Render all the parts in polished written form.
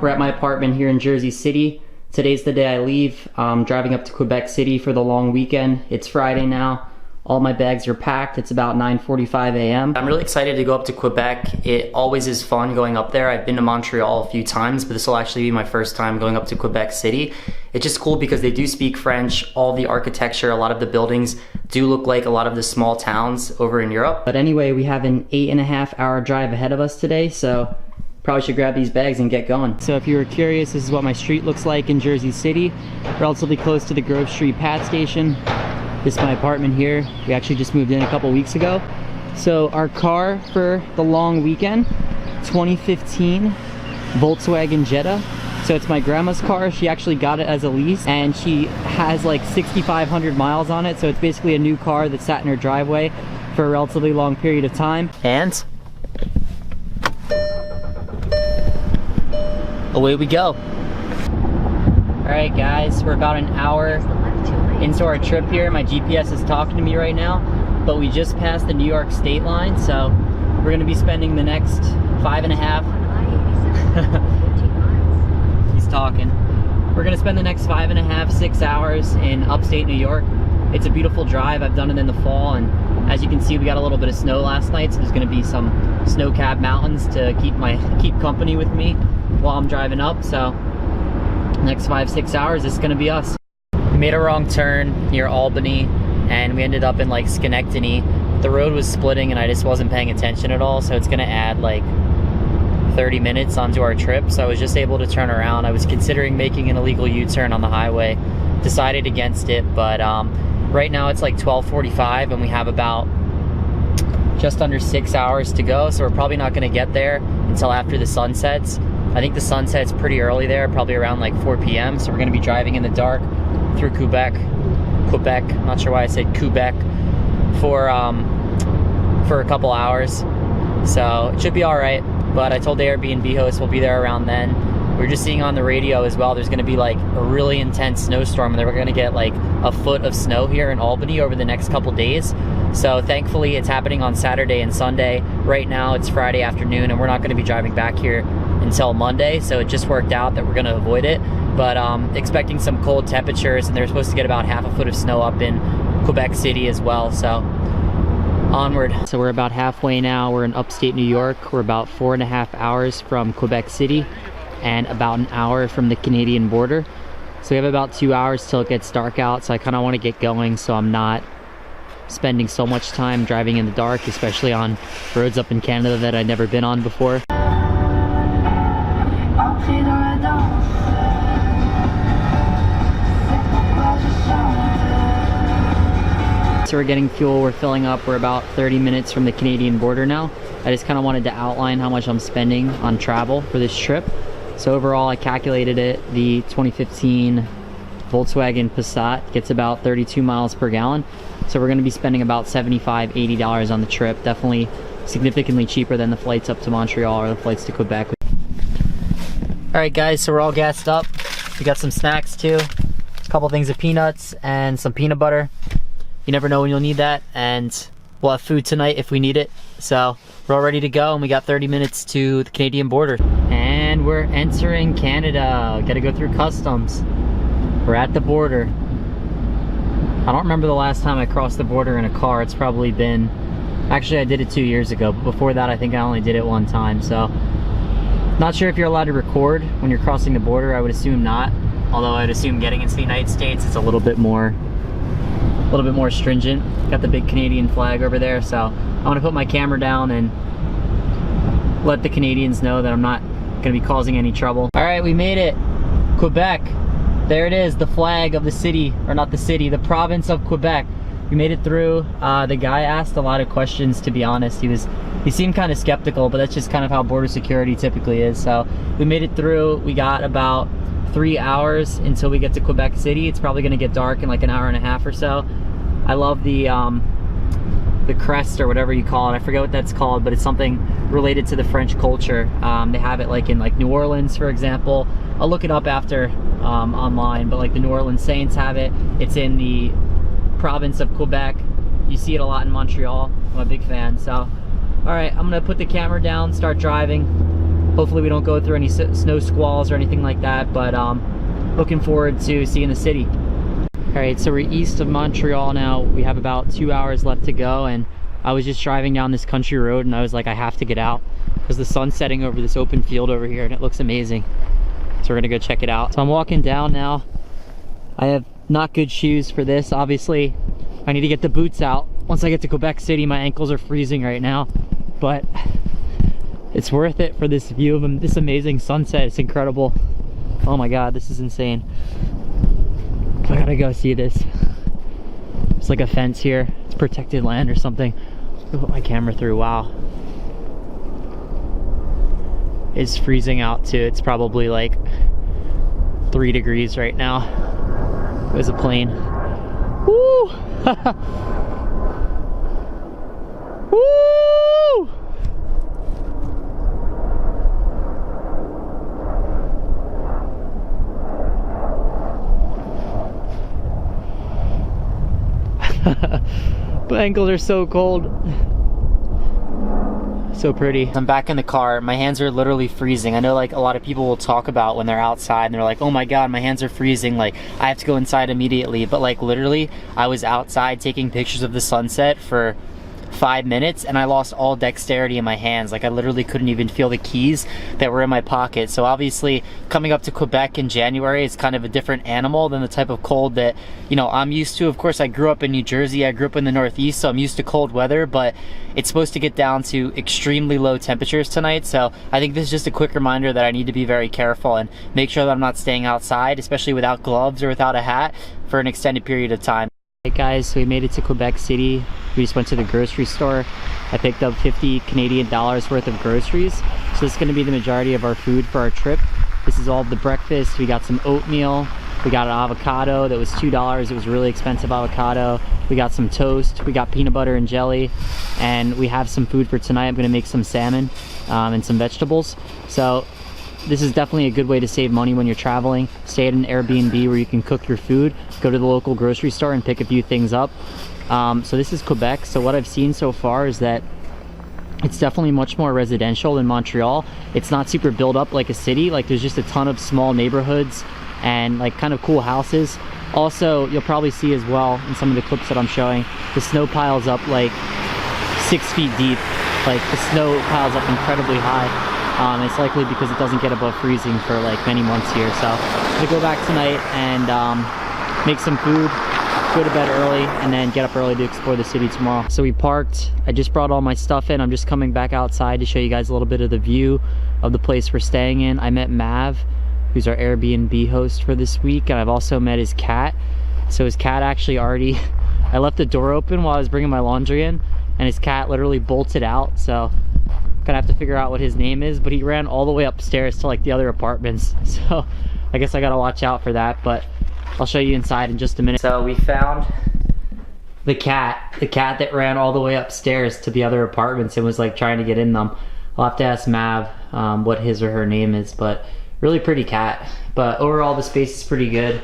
We're at my apartment here in Jersey City. Today's the day I leave. I'm driving up to Quebec City for the long weekend. It's Friday now. All my bags are packed. It's about 9:45 a.m. I'm really excited to go up to Quebec. It always is fun going up there. I've been to Montreal a few times, but this will actually be my first time going up to Quebec City. It's just cool because they do speak French. All the architecture, a lot of the buildings do look like a lot of the small towns over in Europe. But anyway, we have an 8.5 hour drive ahead of us today, so probably should grab these bags and get going. So if you were curious, this is what my street looks like in Jersey City, relatively close to the Grove Street Pat Station. This is my apartment here. We actually just moved in a couple weeks ago. So our car for the long weekend, 2015 Volkswagen Jetta. So it's my grandma's car. She actually got it as a lease and she has like 6,500 miles on it. So it's basically a new car that sat in her driveway for a relatively long period of time. And away we go. All right guys, we're about an hour into our trip here. My GPS is talking to me right now, but we just passed the New York state line, so we're gonna be spending the next 5.5 he's talking. We're gonna spend the next 5.5, 6 hours in upstate New York. It's a beautiful drive. I've done it in the fall, and as you can see, we got a little bit of snow last night, so there's gonna be some snow-capped mountains to keep company with me while I'm driving up. So next 5-6 hours, it's gonna be us. We made a wrong turn near Albany and we ended up in like Schenectady. The road was splitting and I just wasn't paying attention at all, so it's gonna add like 30 minutes onto our trip. So I was just able to turn around. I was considering making an illegal U-turn on the highway, decided against it, but right now it's like 12:45 and we have about just under 6 hours to go, so we're probably not gonna get there until after the sun sets. I think the sun sets pretty early there, probably around like 4 p.m. So we're gonna be driving in the dark through Quebec, not sure why I said Quebec, for a couple hours. So it should be all right, but I told the Airbnb host we'll be there around then. We were just seeing on the radio as well, there's gonna be like a really intense snowstorm and then we're gonna get like a foot of snow here in Albany over the next couple days. So thankfully it's happening on Saturday and Sunday. Right now it's Friday afternoon and we're not gonna be driving back here until Monday, so it just worked out that we're gonna avoid it. But expecting some cold temperatures, and they're supposed to get about half a foot of snow up in Quebec City as well, so onward. So we're about halfway now. We're in upstate New York. We're about 4.5 hours from Quebec City and about an hour from the Canadian border. So we have about 2 hours till it gets dark out, so I kind of want to get going so I'm not spending so much time driving in the dark, especially on roads up in Canada that I've never been on before. So we're getting fuel, we're filling up, we're about 30 minutes from the Canadian border now. I just kind of wanted to outline how much I'm spending on travel for this trip. So overall I calculated it, the 2015 Volkswagen Passat gets about 32 miles per gallon. So we're going to be spending about $75, $80 on the trip. Definitely significantly cheaper than the flights up to Montreal or the flights to Quebec. Alright guys, so we're all gassed up. We got some snacks too. A couple things of peanuts and some peanut butter. You never know when you'll need that, and we'll have food tonight if we need it. So we're all ready to go, and we got 30 minutes to the Canadian border. And we're entering Canada. Gotta go through customs. We're at the border. I don't remember the last time I crossed the border in a car. It's probably been, actually I did it 2 years ago, but before that I think I only did it one time. So not sure if you're allowed to record when you're crossing the border. I would assume not, although I'd assume getting into the United States it's a little bit more stringent. Got the big Canadian flag over there, so I want to put my camera down and let the Canadians know that I'm not going to be causing any trouble. All right, we made it. Quebec. There it is, the flag of the city, or not the city, the province of Quebec. We made it through. The guy asked a lot of questions, to be honest. He seemed kind of skeptical, but that's just kind of how border security typically is. So we made it through. We got about 3 hours until we get to Quebec City. It's probably going to get dark in like an hour and a half or so. I love the crest or whatever you call it. I forget what that's called, but it's something related to the French culture. They have it like in like New Orleans, for example. I'll look it up after online, but like the New Orleans Saints have it. It's in the province of Quebec. You see it a lot in Montreal. I'm a big fan. So, all right, I'm gonna put the camera down, start driving. hopefully we don't go through any snow squalls or anything like that, but looking forward to seeing the city. All right, so we're east of Montreal now. We have about 2 hours left to go, and I was just driving down this country road and I was like, I have to get out because the sun's setting over this open field over here and it looks amazing. So we're gonna go check it out. So I'm walking down now. I have not good shoes for this. Obviously, I need to get the boots out. Once I get to Quebec City, my ankles are freezing right now, but it's worth it for this view of this amazing sunset. It's incredible. Oh my God, this is insane. I gotta go see this. It's like a fence here. It's protected land or something. I'll put my camera through. Wow. It's freezing out too. It's probably like 3 degrees right now. There's a plane. Woo! Woo! My ankles are so cold. So pretty. I'm back in the car. My hands are literally freezing. I know like a lot of people will talk about when they're outside and they're like, oh my God, my hands are freezing. Like I have to go inside immediately. But like literally I was outside taking pictures of the sunset for 5 minutes and I lost all dexterity in my hands. Like I literally couldn't even feel the keys that were in my pocket. So obviously coming up to Quebec in January is kind of a different animal than the type of cold that, you know, I'm used to. Of course, I grew up in New Jersey. I grew up in the Northeast, so I'm used to cold weather, but it's supposed to get down to extremely low temperatures tonight. So I think this is just a quick reminder that I need to be very careful and make sure that I'm not staying outside, especially without gloves or without a hat, for an extended period of time. Hey guys, so we made it to Quebec City. We just went to the grocery store. I picked up 50 Canadian dollars worth of groceries. So this is going to be the majority of our food for our trip. This is all the breakfast. We got some oatmeal. We got an avocado that was $2. It was a really expensive avocado. We got some toast. We got peanut butter and jelly. And we have some food for tonight. I'm going to make some salmon and some vegetables. So this is definitely a good way to save money when you're traveling. Stay at an Airbnb where you can cook your food. Go to the local grocery store and pick a few things up. So this is Quebec. So what I've seen so far is that it's definitely much more residential than Montreal. It's not super built up like a city. Like there's just a ton of small neighborhoods and like kind of cool houses. Also, you'll probably see as well in some of the clips that I'm showing, the snow piles up like 6 feet deep. Like the snow piles up incredibly high. It's likely because it doesn't get above freezing for like many months here. So I'm gonna go back tonight and make some food, go to bed early, and then get up early to explore the city tomorrow. So we parked. I just brought all my stuff in. I'm just coming back outside to show you guys a little bit of the view of the place we're staying in. I met Mav, who's our Airbnb host for this week, and I've also met his cat. So his cat actually already, I left the door open while I was bringing my laundry in, and his cat literally bolted out. So gonna have to figure out what his name is, but he ran all the way upstairs to like the other apartments. So I guess I gotta watch out for that, but I'll show you inside in just a minute. So we found the cat that ran all the way upstairs to the other apartments and was like trying to get in them. I'll have to ask Mav what his or her name is, but really pretty cat. But overall the space is pretty good.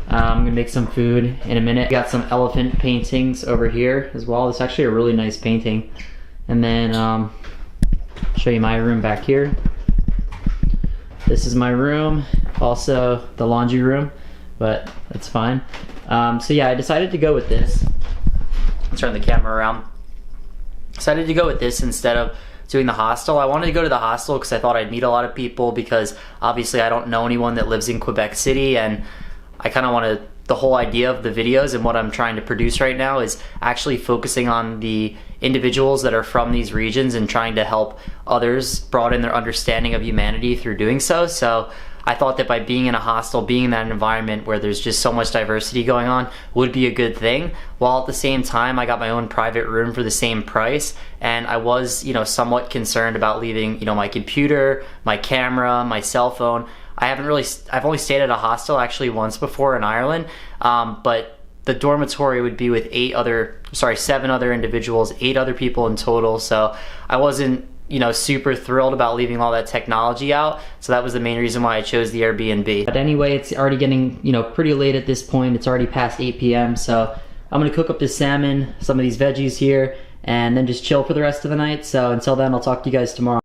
I'm gonna make some food in a minute. Got some elephant paintings over here as well. It's actually a really nice painting. And then show you my room back here. This is my room, also the laundry room, but that's fine. So yeah, I decided to go with this. Let's turn the camera around. Decided to go with this instead of doing the hostel. I wanted to go to the hostel because I thought I'd meet a lot of people, because obviously I don't know anyone that lives in Quebec City, and I kind of wanted, the whole idea of the videos and what I'm trying to produce right now is actually focusing on the individuals that are from these regions and trying to help others broaden their understanding of humanity through doing so. So I thought that by being in a hostel, being in that environment where there's just so much diversity going on would be a good thing, while at the same time I got my own private room for the same price. And I was, you know, somewhat concerned about leaving, you know, my computer, my camera, my cell phone. I've only stayed at a hostel actually once before in Ireland, but the dormitory would be with 7 other individuals, 8 other people in total. So I wasn't, you know, super thrilled about leaving all that technology out. So that was the main reason why I chose the Airbnb. But anyway, it's already getting, you know, pretty late at this point. It's already past 8 p.m. So I'm gonna cook up the salmon, some of these veggies here, and then just chill for the rest of the night. So until then, I'll talk to you guys tomorrow.